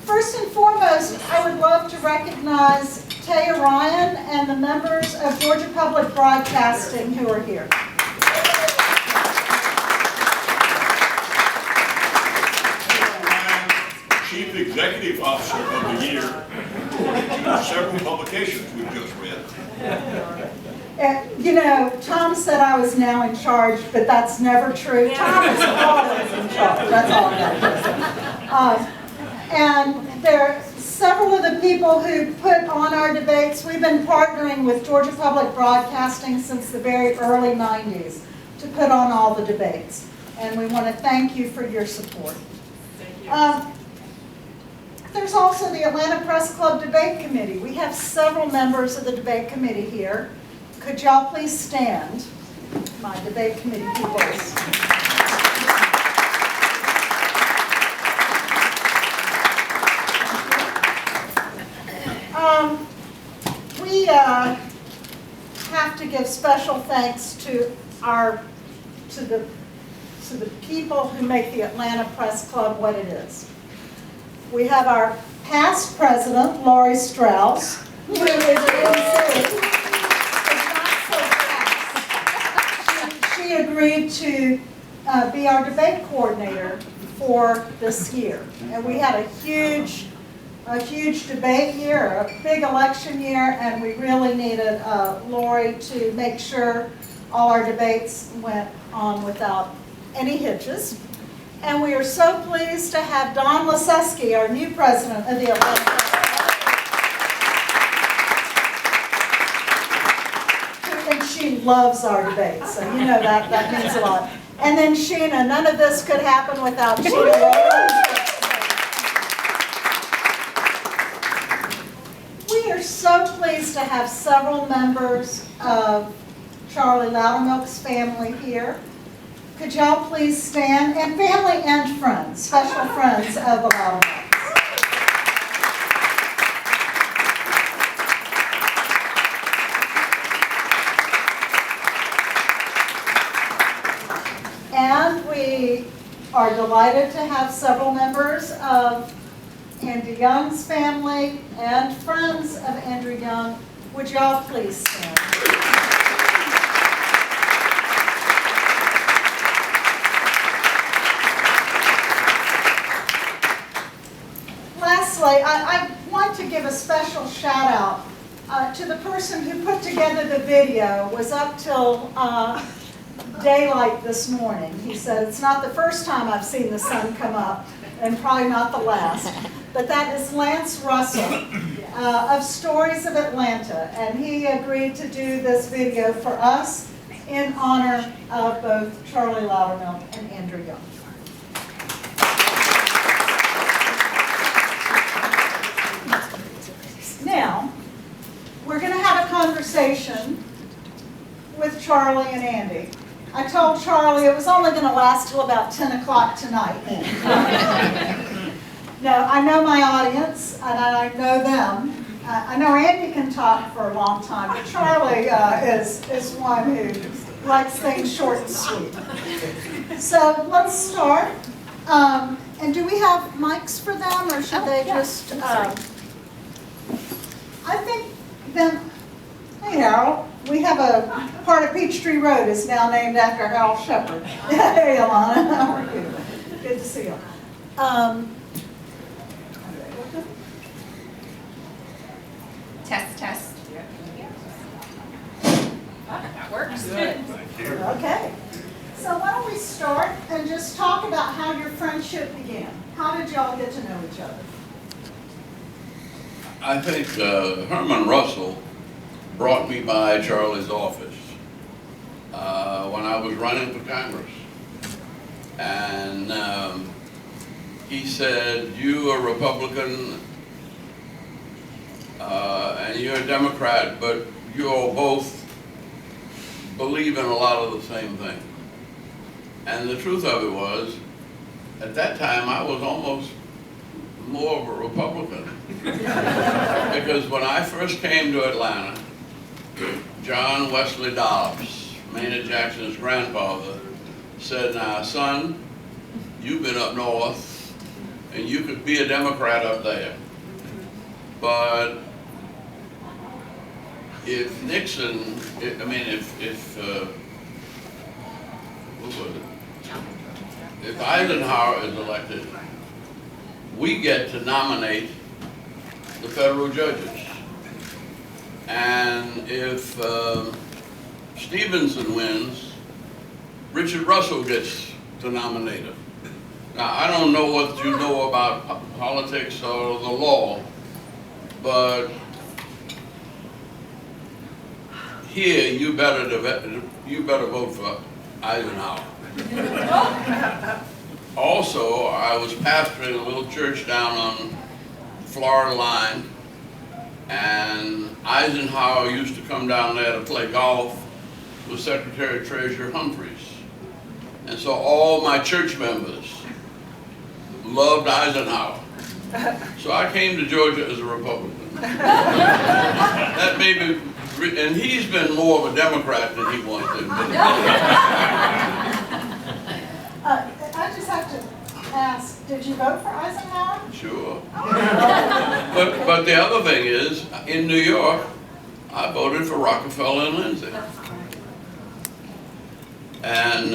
First and foremost, I would love to recognize Taya Ryan and the members of Georgia Public Broadcasting who are here. Chief Executive Officer of the Year to several publications we've just read. You know, Tom said I was now in charge, but that's never true. Tom is always in charge. That's all I got to say. And there are several of the people who put on our debates. We've been partnering with Georgia Public Broadcasting since the very early 90s to put on all the debates. And we want to thank you for your support. Thank you. There's also the Atlanta Press Club Debate Committee. We have several members of the debate committee here. Could y'all please stand, my debate committee peoples? We have to give special thanks to the people who make the Atlanta Press Club what it is. We have our past president, Lori Strauss, who is not so fast. She agreed to be our debate coordinator for this year. And we had a huge debate year, a big election year, and we really needed Lori to make sure all our debates went on without any hitches. And we are so pleased to have Dawn Lasesky, our new president of the Atlanta Press Club. And she loves our debates, so you know that means a lot. And then Sheena, none of this could happen without Sheena. We are so pleased to have several members of Charlie Loudermilk's family here. Could y'all please stand? And family and friends, special friends of the Loudermilks. And we are delighted to have several members of Andy Young's family and friends of Andrew Young. Would y'all please stand? Lastly, I want to give a special shout out to the person who put together the video. Was up till daylight this morning. He said, it's not the first time I've seen the sun come up, and probably not the last. But that is Lance Russell of Stories of Atlanta, and he agreed to do this video for us in honor of both Charlie Loudermilk and Andrew Young. Now, we're going to have a conversation with Charlie and Andy. I told Charlie it was only going to last till about 10 o'clock tonight. No, I know my audience, and I know them. I know Andy can talk for a long time, but Charlie is one who likes things short and sweet. So let's start. And do we have mics for them, or should they just... I think then, hey Harold, we have a part of Peachtree Road is now named after Harold Shepard. Hey Alana, how are you? Good to see you. Test, test. That works. Thank you. Okay. So why don't we start and just talk about how your friendship began? How did y'all get to know each other? I think Herman Russell brought me by Charlie's office when I was running for Congress. And he said, you are a Republican and you're a Democrat, but you all both believe in a lot of the same thing. And the truth of it was, at that time I was almost more of a Republican. Because when I first came to Atlanta, John Wesley Dobbs, Maynard Jackson's grandfather, said, now son, you've been up north and you could be a Democrat up there. But if Nixon, what was it? If Eisenhower is elected, we get to nominate the federal judges. And if Stevenson wins, Richard Russell gets to nominate him. Now, I don't know what you know about politics or the law, but here you better vote for Eisenhower. Also, I was pastoring a little church down on the Florida line, and Eisenhower used to come down there to play golf with Secretary Treasurer Humphreys. And so all my church members loved Eisenhower. So I came to Georgia as a Republican. That made me, and he's been more of a Democrat than he wants to admit. I just have to ask, did you vote for Eisenhower? Sure. But the other thing is, in New York, I voted for Rockefeller and Lindsay. And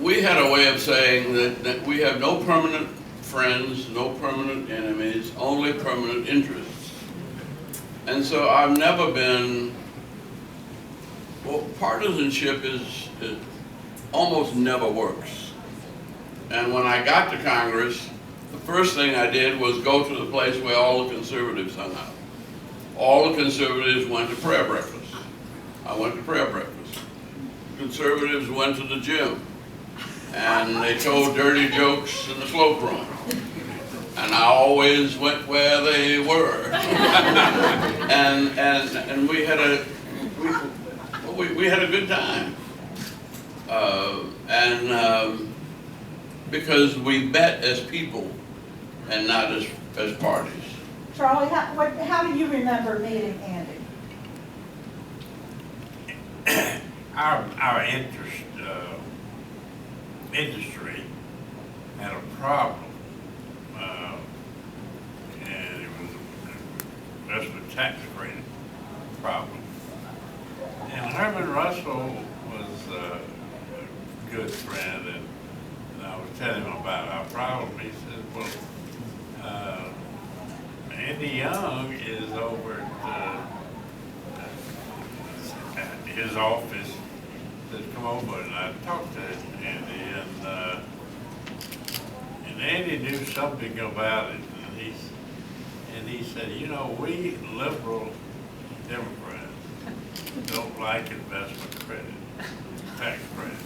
we had a way of saying that we have no permanent friends, no permanent enemies, only permanent interests. And so I've never been, well, partisanship it almost never works. And when I got to Congress, the first thing I did was go to the place where all the conservatives hung out. All the conservatives went to prayer breakfast. I went to prayer breakfast. Conservatives went to the gym, and they told dirty jokes in the cloakroom. And I always went where they were. and we had a good time. Because we met as people and not as parties. Charlie, how do you remember meeting Andy? Our industry had a problem, and it was investment tax credit problem. And Herman Russell was a good friend, and I was telling him about our problem. He said, well, Andy Young is over at his office. Said, come over, and I talked to Andy, and Andy knew something about it, and he said, you know, we liberal Democrats don't like investment credit, tax credit.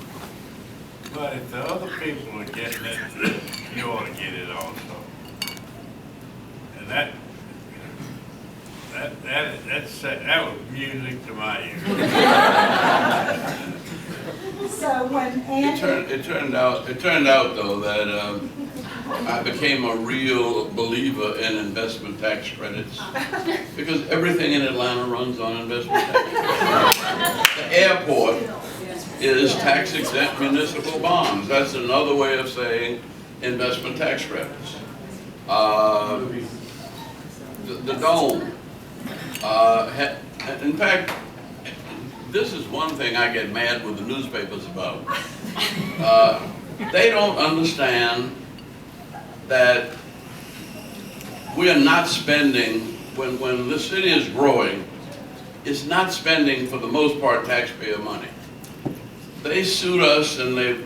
But if the other people are getting it, you ought to get it also. And that was music to my ears. So when Andy... It turned out though that I became a real believer in investment tax credits because everything in Atlanta runs on investment tax credits. The airport is tax-exempt municipal bonds. That's another way of saying investment tax credits. The dome. In fact, this is one thing I get mad with the newspapers about. They don't understand that we are not spending, when the city is growing, it's not spending, for the most part, taxpayer money. They sued us and they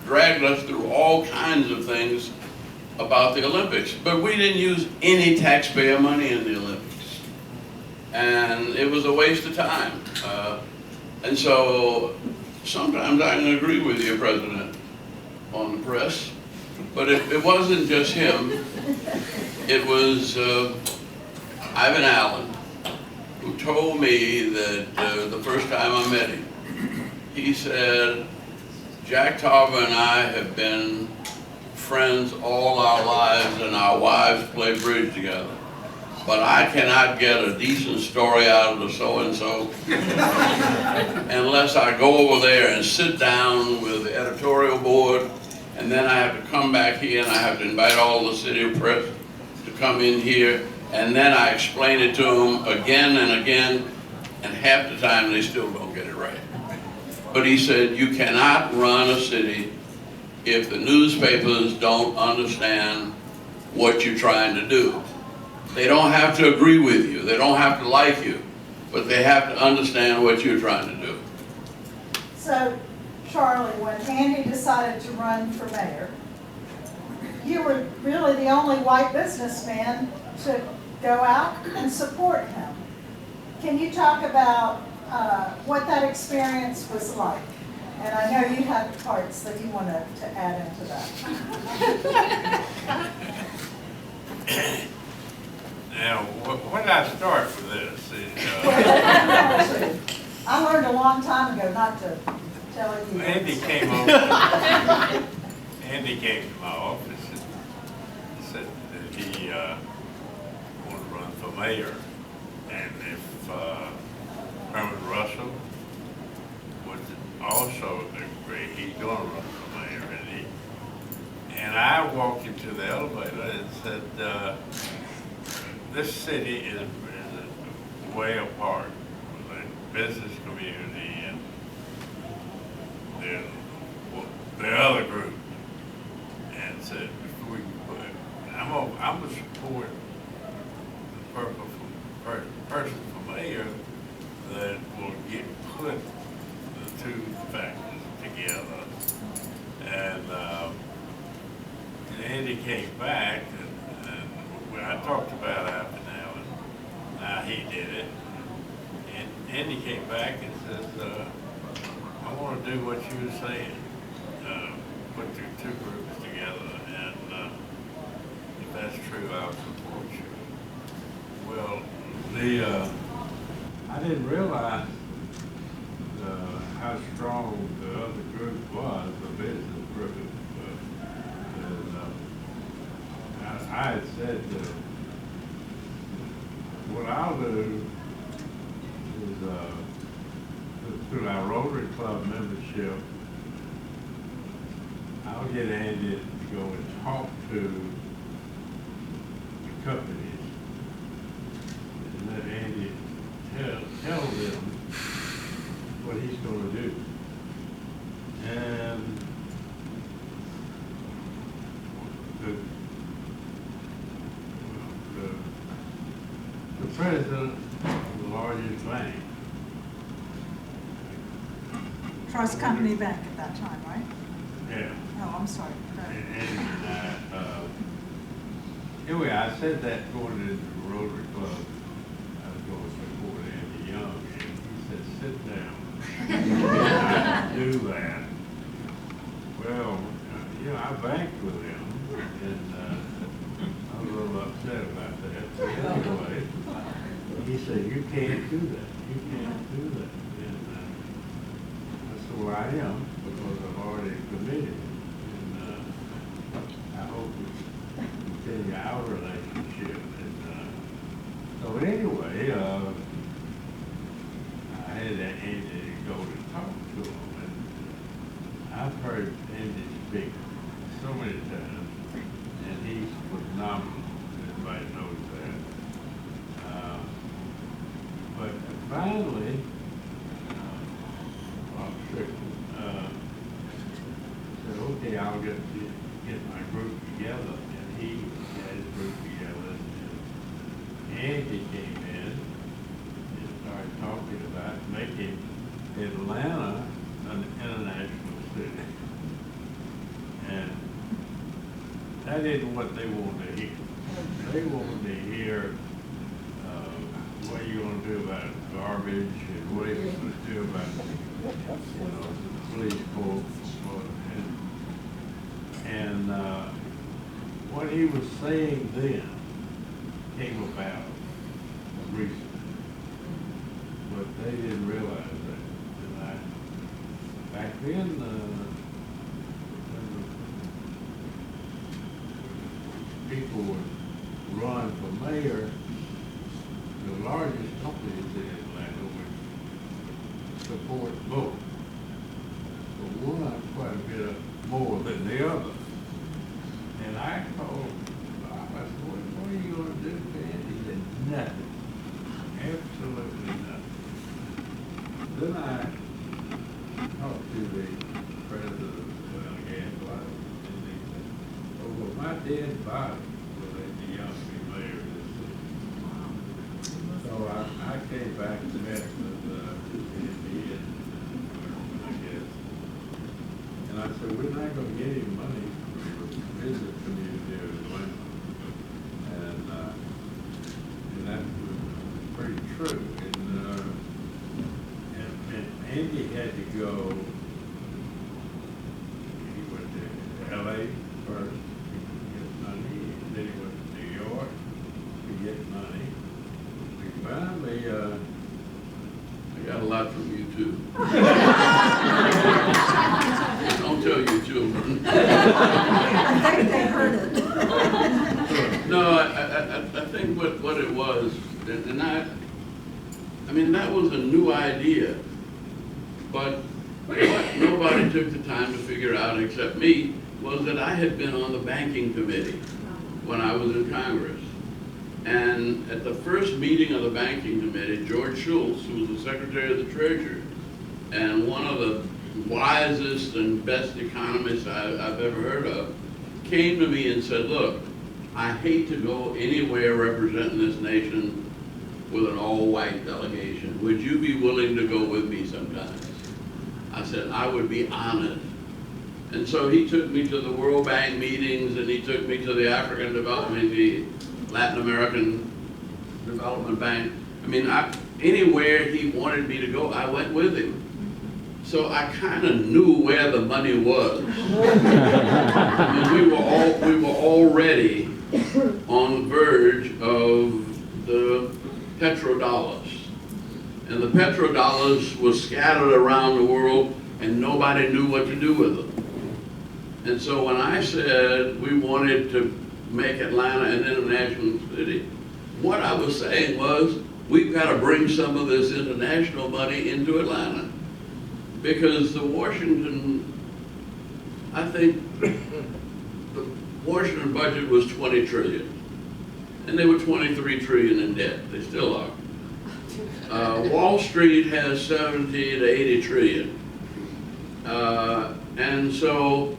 dragged us through all kinds of things about the Olympics, but we didn't use any taxpayer money in the Olympics. And it was a waste of time. And so sometimes I can agree with you, President, on the press, but it wasn't just him. It was Ivan Allen, who told me that the first time I met him, he said, Jack Tarver and I have been friends all our lives and our wives play bridge together. But I cannot get a decent story out of the so-and-so unless I go over there and sit down with the editorial board and then I have to come back here and I have to invite all the city press to come in here, and then I explain it to them again and again, and half the time they still don't get it right. But he said, you cannot run a city if the newspapers don't understand what you're trying to do. They don't have to agree with you, they don't have to like you, but they have to understand what you're trying to do. So, Charlie, when Andy decided to run for mayor, you were really the only white businessman to go out and support him. Can you talk about what that experience was like? And I know you had parts that you wanted to add into that. Now, where did I start with this? I learned a long time ago not to tell you. Andy came over. Andy came to my office and said that he wanted to run for mayor, and if Herman Russell would also agree, he's going to run for mayor. And I walked into the elevator and said, this city is way apart from the business community and the other group, and said, if we put, I'm gonna support the person for mayor that will put the two factors together. And Andy came back, and I talked about half an hour. Now he did it, and Andy came back and says, I want to do what you were saying, put the two groups together, and if that's true, I'll support you. Well, I didn't realize how strong the other group was, the business group. I had said that what I'll do is through our Rotary Club membership, I'll get Andy to go and talk to the companies and let Andy tell them what he's going to do. And the president of the largest bank. Trust Company Bank at that time, right? Yeah. Oh, I'm sorry. Anyway, I said that going into the Rotary Club, I was going to support Andy Young, and he said, sit down. You cannot do that. Well, I banked with him, and I was a little upset about that. But anyway, he said, you can't do that. You can't do that. And I said, well, I am, because I've already committed. And I hope we continue our relationship. And so anyway, I had Andy to go to talk to him. And I've heard Andy speak so many times, and he's phenomenal. Everybody knows that. But finally, Bob Strickland said, okay, I'll get my group together. And he got his group together. And Andy came in and started talking about making Atlanta an international city. And that isn't what they wanted to hear. They wanted to hear what are you going to do about garbage and what are you going to do about the police force. And what he was saying then came about recently, but they didn't realize that. And back then, when people would run for mayor, the largest companies in Atlanta would support both. But one quite a bit more than the other. we're not gonna get any money from the business community of Atlanta. And that was pretty true. And Andy had to go, he went to LA first to get money, and then he went to New York to get money. We finally, I got a lot from you too. Don't tell your children. I think they heard it. No, I think what it was, and I mean, that was a new idea, but what nobody took the time to figure out except me was that I had been on the banking committee when I was in Congress. And at the first meeting of the banking committee, George Shultz, who was the Secretary of the Treasury, and one of the wisest and best economists I've ever heard of, came to me and said, look, I hate to go anywhere representing this nation with an all-white delegation. Would you be willing to go with me sometimes? I said, I would be honored. And so he took me to the World Bank meetings, and he took me to the African Development, the Latin American Development Bank. I mean, anywhere he wanted me to go, I went with him. So I kind of knew where the money was. I mean, we were already on the verge of the petrodollars. And the petrodollars were scattered around the world, and nobody knew what to do with them. And so when I said we wanted to make Atlanta an international city, what I was saying was, we've got to bring some of this international money into Atlanta. Because I think the Washington budget was 20 trillion. And they were 23 trillion in debt. They still are. Wall Street has 70 to 80 trillion. And so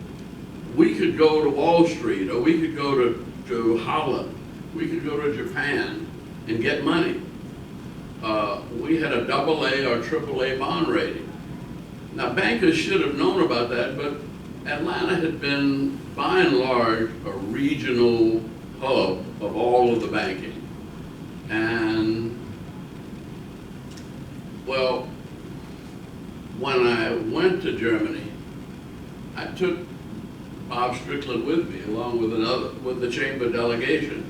we could go to Wall Street, or we could go to Holland, we could go to Japan and get money. We had a AA or AAA bond rating. Now, bankers should have known about that, but Atlanta had been, by and large, a regional hub of all of the banking. And, well, when I went to Germany, I took Bob Strickland with me, along with the chamber delegation.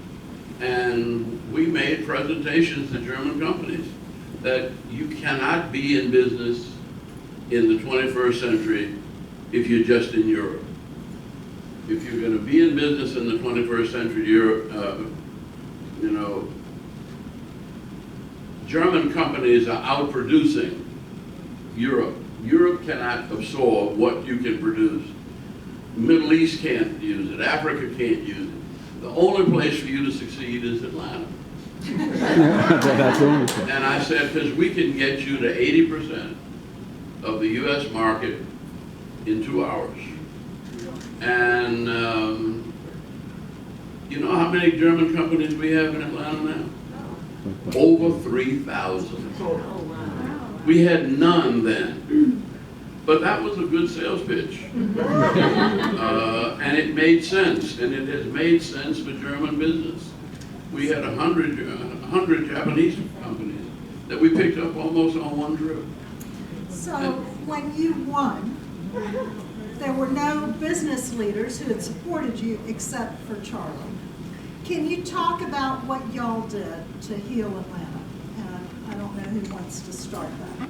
And we made presentations to German companies that you cannot be in business in the 21st century if you're just in Europe. If you're going to be in business in the 21st century, Europe, you know, German companies are outproducing Europe. Europe cannot absorb what you can produce. Middle East can't use it. Africa can't use it. The only place for you to succeed is Atlanta. And I said, because we can get you to 80% of the U.S. market in 2 hours. And you know how many German companies we have in Atlanta now? Over 3,000. We had none then. But that was a good sales pitch. And it made sense, and it has made sense for German business. We had 100 Japanese companies that we picked up almost on one trip. So when you won, there were no business leaders who had supported you except for Charlie. Can you talk about what y'all did to heal Atlanta? And I don't know who wants to start that.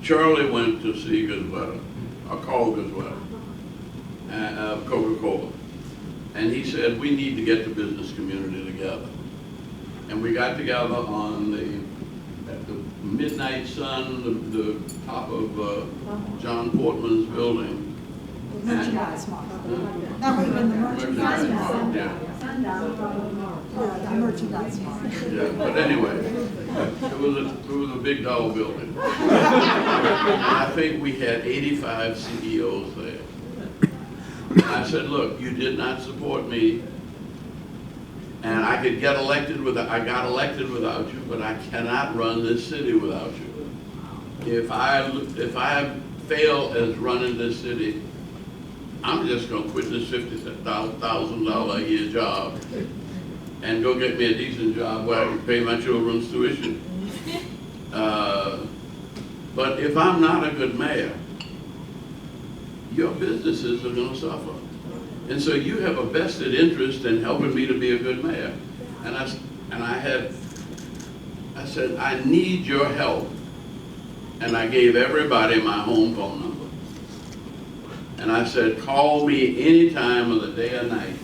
Charlie went to see Gazweta, or called Gazweta, Coca-Cola, and he said we need to get the business community together. And we got together on at the midnight sun, the top of John Portman's building. Merchandise mall. That would have been the merchandise mall. Yeah. The merchandise mall. Yeah, but anyway, it was a big dull building. I think we had 85 CEOs there. I said, look, you did not support me And I could get elected I got elected without you, but I cannot run this city without you. If I fail as running this city, I'm just gonna quit this $50,000 a year job and go get me a decent job where I can pay my children's tuition. But if I'm not a good mayor, your businesses are gonna suffer. And so you have a vested interest in helping me to be a good mayor. And I said, I need your help. And I gave everybody my home phone number. And I said, call me any time of the day or night.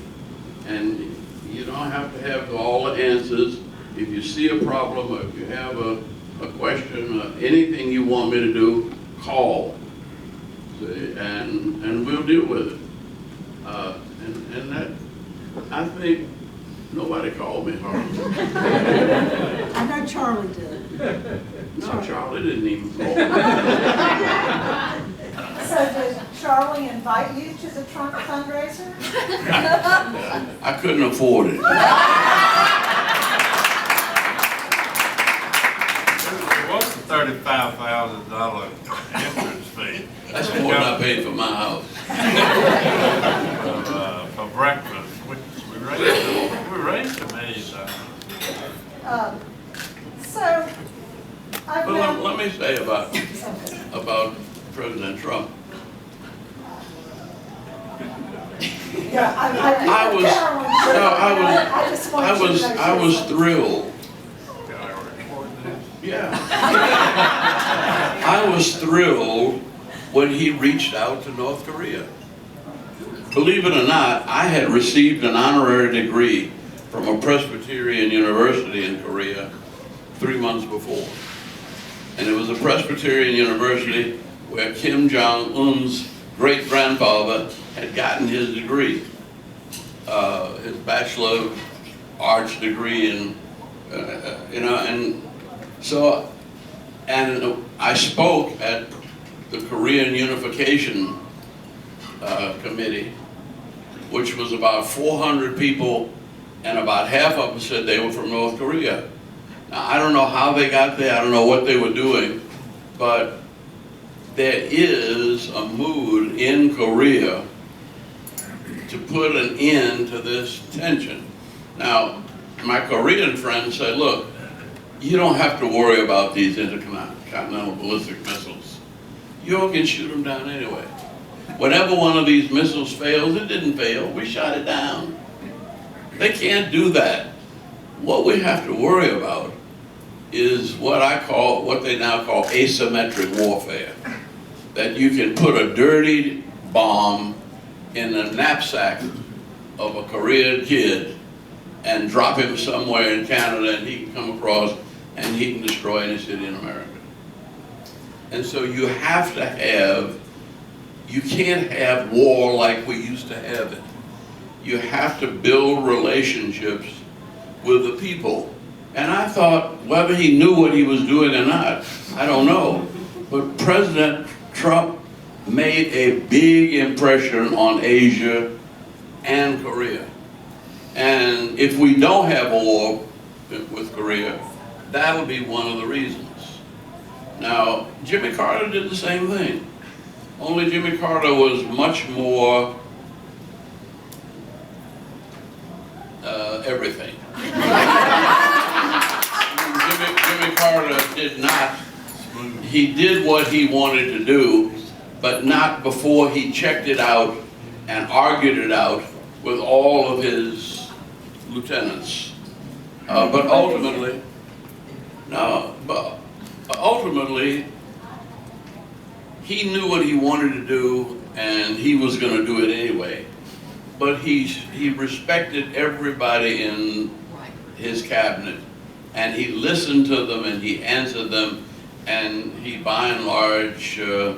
And you don't have to have all the answers. If you see a problem, or if you have a question, or anything you want me to do, call. See, and we'll deal with it. And that, I think, nobody called me hard. I know Charlie did. No, Charlie didn't even call me. So did Charlie invite you to the Trump fundraiser? I couldn't afford it. It was a $35,000 entrance fee. That's more than I paid for my house. For breakfast, which we raised $1 million. So, I've But been... let me say about President Trump. Yeah, I was thrilled. Can I record this? Yeah. I was thrilled when he reached out to North Korea. Believe it or not, I had received an honorary degree from a Presbyterian university in Korea 3 months before. And it was a Presbyterian university where Kim Jong-un's great-grandfather had gotten his degree, his Bachelor of Arts degree, and I spoke at the Korean Unification Committee, which was about 400 people, and about half of them said they were from North Korea. Now, I don't know how they got there, I don't know what they were doing, but there is a mood in Korea to put an end to this tension. Now, my Korean friends said, look, you don't have to worry about these intercontinental ballistic missiles. You all can shoot them down anyway. Whenever one of these missiles fails, it didn't fail, we shot it down. They can't do that. What we have to worry about is what they now call asymmetric warfare. That you can put a dirty bomb in the knapsack of a Korean kid and drop him somewhere in Canada, and he can come across and he can destroy any city in America. And so you have to have, you can't have war like we used to have it. You have to build relationships with the people. And I thought, whether he knew what he was doing or not, I don't know. But President Trump made a big impression on Asia and Korea. And if we don't have a war with Korea, that'll be one of the reasons. Now, Jimmy Carter did the same thing. Only Jimmy Carter was much more everything. Jimmy Carter did not. He did what he wanted to do, but not before he checked it out and argued it out with all of his lieutenants. But ultimately, he knew what he wanted to do, and he was going to do it anyway. But he respected everybody in his cabinet, and he listened to them, and he answered them, and he, by and large, they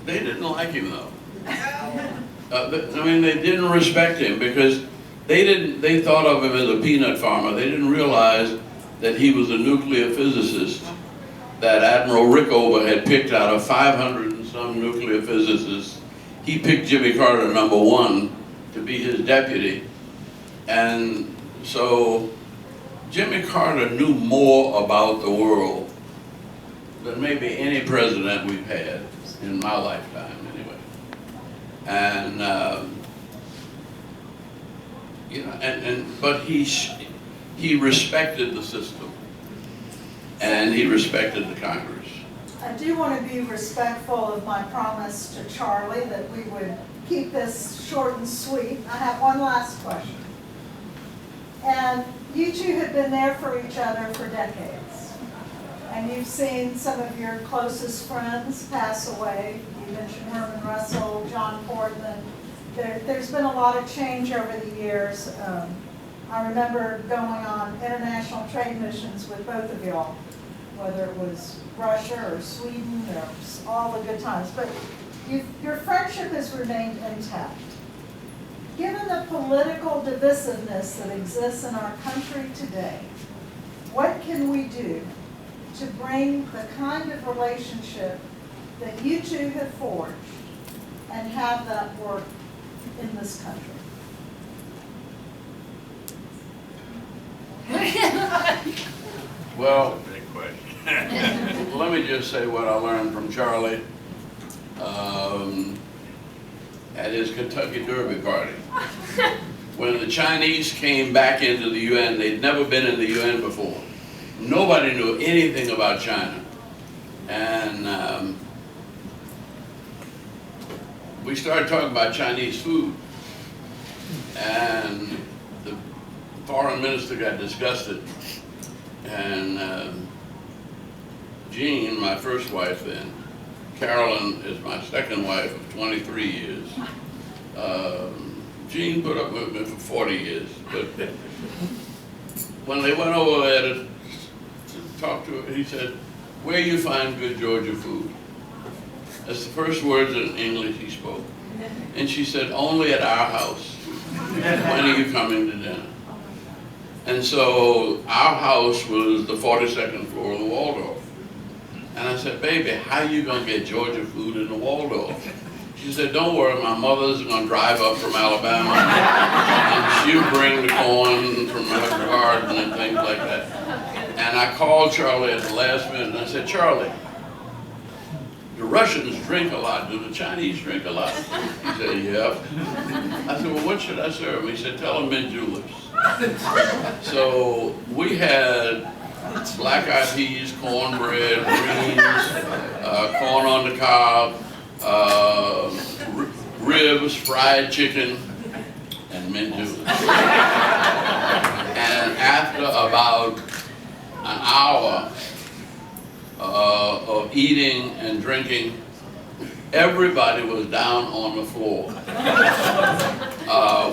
didn't like him though. I mean, they didn't respect him because they thought of him as a peanut farmer. They didn't realize that he was a nuclear physicist that Admiral Rickover had picked out of 500 and some nuclear physicists. He picked Jimmy Carter #1 to be his deputy, and So Jimmy Carter knew more about the world than maybe any president we've had in my lifetime, anyway. And you know, but he respected the system, and he respected the Congress. I do want to be respectful of my promise to Charlie that we would keep this short and sweet. I have one last question. And you two have been there for each other for decades. And you've seen some of your closest friends pass away. You mentioned Herman Russell, John Portman. There's been a lot of change over the years. I remember going on international trade missions with both of y'all, whether it was Russia or Sweden or all the good times. But your friendship has remained intact. Given the political divisiveness that exists in our country today, what can we do to bring the kind of relationship that you two have forged and have that work in this country? Well, Big question. let me just say what I learned from Charlie at his Kentucky Derby party. When the Chinese came back into the UN, they'd never been in the UN before. Nobody knew anything about China. And we started talking about Chinese food. And the foreign minister got disgusted. And Jean, my first wife then, Carolyn is my second wife of 23 years. Jean put up with me for 40 years. But when they went over there to talk to her, he said, "Where you find good Georgia food?" That's the first words in English he spoke. And she said, "Only at our house. When are you coming to dinner?" And so our house was the 42nd floor of the Waldorf. And I said, "Baby, how you gonna get Georgia food in the Waldorf?" She said, "Don't worry, my mother's gonna drive up from Alabama and she'll bring the corn from her garden and things like that." And I called Charlie at the last minute and I said, "Charlie, the Russians drink a lot. Do the Chinese drink a lot?" He said, "Yep." I said, "Well, what should I serve him?" He said, "Tell him mint juleps." So we had black-eyed peas, cornbread, greens, corn on the cob, ribs, fried chicken, and mint juleps. And after about an hour of eating and drinking, everybody was down on the floor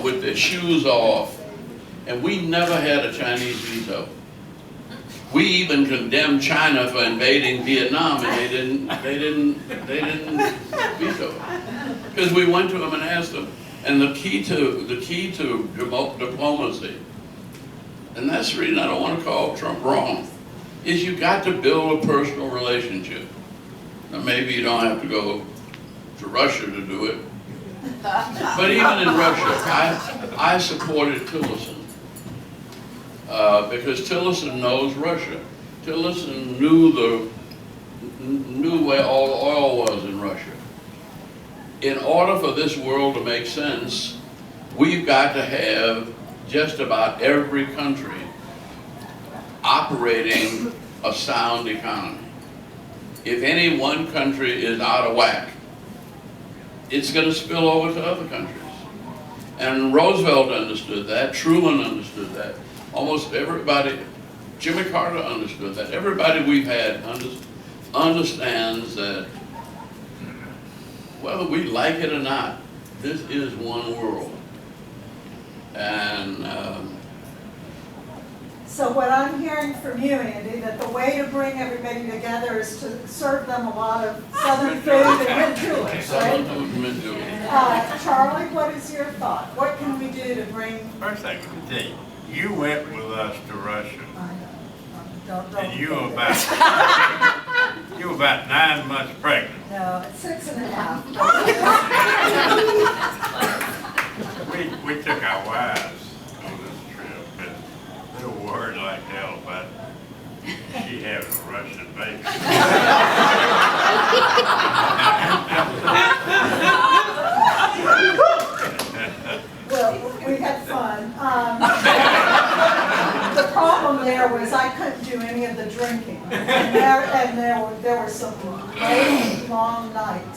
with their shoes off. And we never had a Chinese veto. We even condemned China for invading Vietnam, and they didn't veto it. Because we went to them and asked them. And the key to diplomacy, and that's the reason I don't want to call Trump wrong, is you got to build a personal relationship. Now maybe you don't have to go to Russia to do it. But even in Russia, I supported Tillerson. Because Tillerson knows Russia. Tillerson knew where all the oil was in Russia. In order for this world to make sense, we've got to have just about every country operating a sound economy. If any one country is out of whack, it's going to spill over to other countries. And Roosevelt understood that, Truman understood that. Almost everybody, Jimmy Carter understood that. Everybody we've had understands that whether we like it or not, this is one world. And So what I'm hearing from you, Andy, that the way to bring everybody together is to serve them a lot of Southern food and mint juleps, right? Charlie, what is your thought? What can we do to bring? First thing, let me tell you, you went with us to Russia, Don't and you were forget. about 9 months pregnant. No, it's 6.5. We took our wives on this trip, and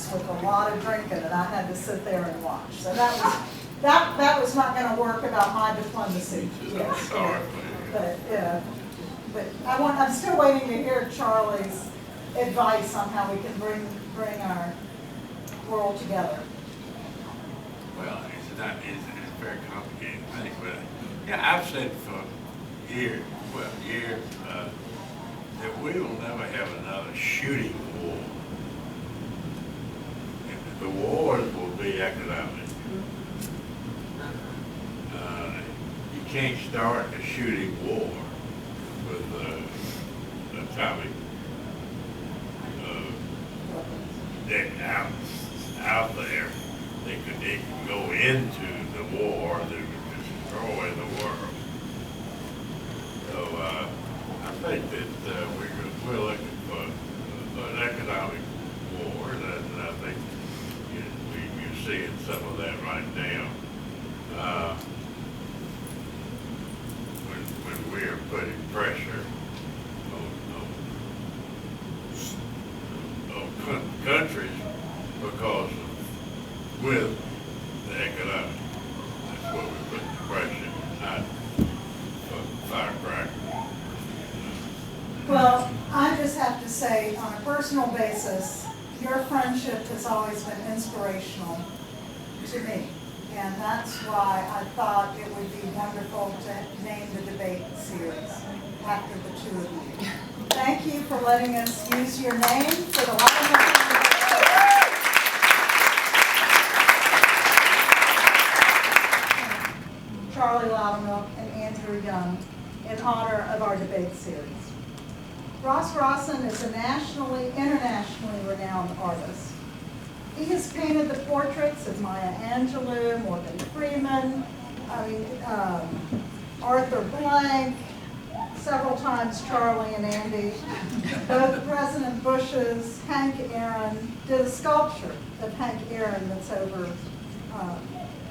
Vegas with a lot of drinking, and I had to sit there and watch. So that was not going to work about my diplomacy. Yes, but I'm still waiting to hear Charlie's advice on how we can bring our world together. Well, it's a very complicated thing, but yeah, I've said for years, that we will never have another shooting war. And the wars will be economic. You can't start a shooting war with atomic out there. They can go into the war that would destroy the world. So I think that we're looking for an economic war, and I think you're seeing some of that right now. When we are putting pressure on countries because with the economic, that's what we put the pressure, not firecrackers. Well, I just have to say, on a personal basis, your friendship has always been inspirational to me. And that's why I thought it would be wonderful to name the debate series after the two of you. Thank you for letting us use your name for the Loudermilk-Young. Charlie Loudermilk and Andrew Young in honor of our debate series. Ross Rawson is a internationally renowned artist. He has painted the portraits of Maya Angelou, Morgan Freeman, Arthur Blank, several times Charlie and Andy, both President Bush's, Hank Aaron, did a sculpture of Hank Aaron that's over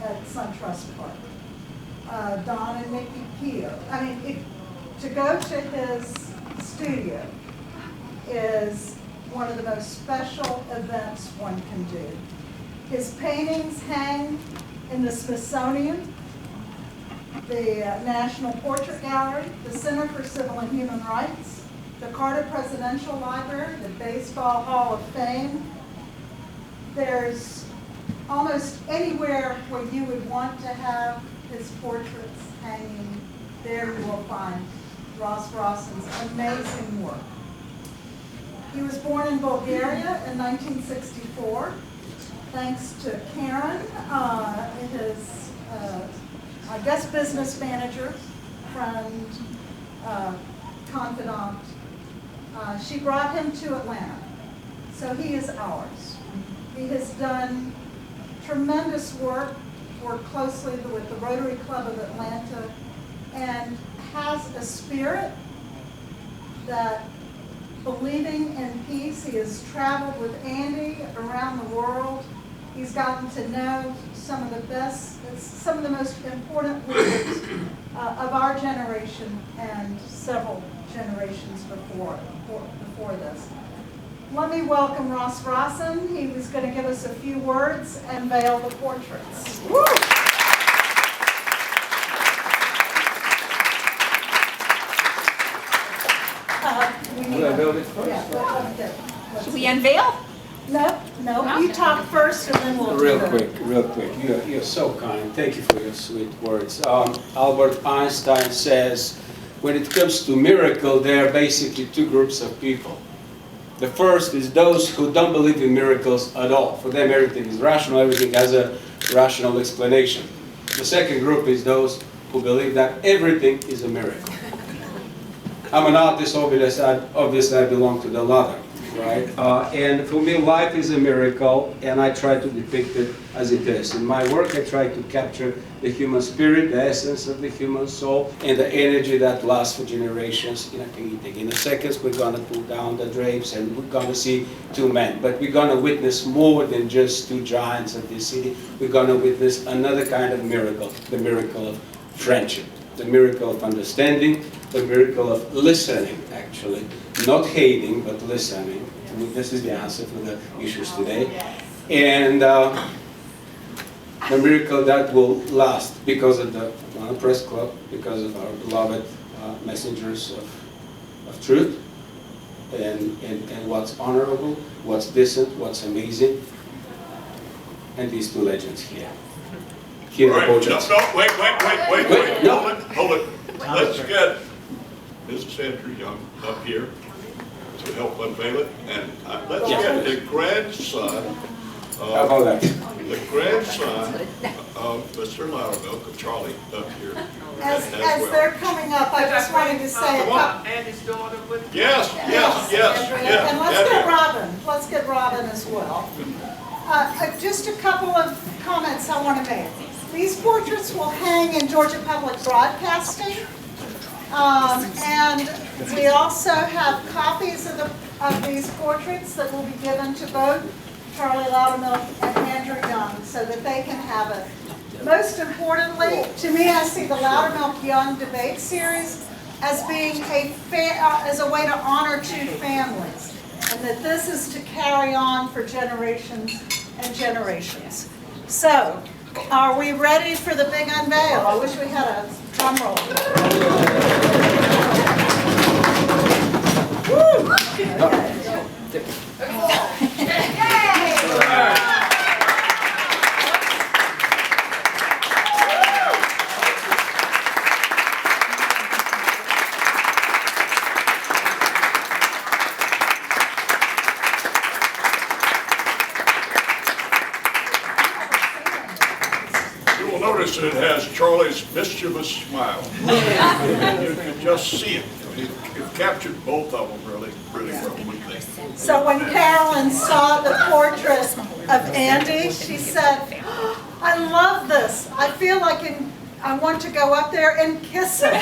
at SunTrust Park. Don and Nikki Keough. To go to his studio is one of the most special events one can do. His paintings hang in the Smithsonian, the National Portrait Gallery, the Center for Civil and Human Rights, the Carter Presidential Library, the Baseball Hall of Fame. There's almost anywhere where you would want to have his portraits hanging, there you will find Ross Rawson's amazing work. He was born in Bulgaria in 1964. Thanks to Karen, his, I guess, business manager, friend, confidant. She brought him to Atlanta. So he is ours. He has done tremendous work, worked closely with the Rotary Club of Atlanta, and has a spirit that, believing in peace, he has traveled with Andy around the world. He's gotten to know some of the most important leaders of our generation and several generations before this. Let me welcome Ross Rawson. He was going to give us a few words and unveil the portraits. Woo! Should we unveil? No, you talk first and then we'll Real quick. You're so kind. Thank you for your sweet words. Albert Einstein says, when it comes to miracle, there are basically two groups of people. The first is those who don't believe in miracles at all. For them, everything is rational, everything has a rational explanation. The second group is those who believe that everything is a miracle. I'm an artist, obviously I belong to the latter, right? And for me, life is a miracle, and I try to depict it as it is. In my work, I try to capture the human spirit, the essence of the human soul, and the energy that lasts for generations in a painting. In a second, we're going to pull down the drapes, and we're going to see two men. But we're going to witness more than just two giants of this city. We're going to witness another kind of miracle, the miracle of friendship, the miracle of understanding, the miracle of listening, actually. Not hating, but listening. This is the answer for the issues today. And a miracle that will last because of the Atlanta Press Club, because of our beloved messengers of truth, and what's honorable, what's decent, what's amazing, and these two legends here. Here All are right, both. no, wait, no. hold it. Let's get Mrs. Andrew Young up here to help unveil it, and let's get the grandson How about that? the grandson of Mr. Loudermilk, of Charlie, up here. As well. they're coming up, I just wanted to say a Come on. couple. Andy's daughter with Yes, Andrea. And let's get yeah. Robin, let's get Robin as well. Just a couple of comments I want to make. These portraits will hang in Georgia Public Broadcasting. And we also have copies of these portraits that will be given to both Charlie Loudermilk and Andrew Young so that they can have it. Most importantly, to me, I see the Loudermilk-Young debate series as being as a way to honor two families, and that this is to carry on for generations and generations. So, are we ready for the big unveil? I wish we had a drum roll. Woo! You will notice that it has Charlie's mischievous smile. You can just see it. It captured both of them really well, wouldn't they? So when Carolyn saw the portrait of Andy, she said, "Oh, I love this. I feel like I want to go up there and kiss him."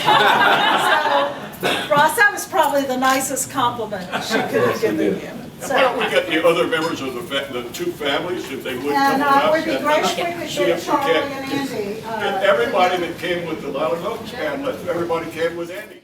So, Ross, that was probably the nicest compliment she could have given you. Why don't we get the other members of the two families, if they would come And up? it would be great if we could see get if we Charlie can and Andy. get everybody that came with the Loudermilks, and let everybody came with Andy.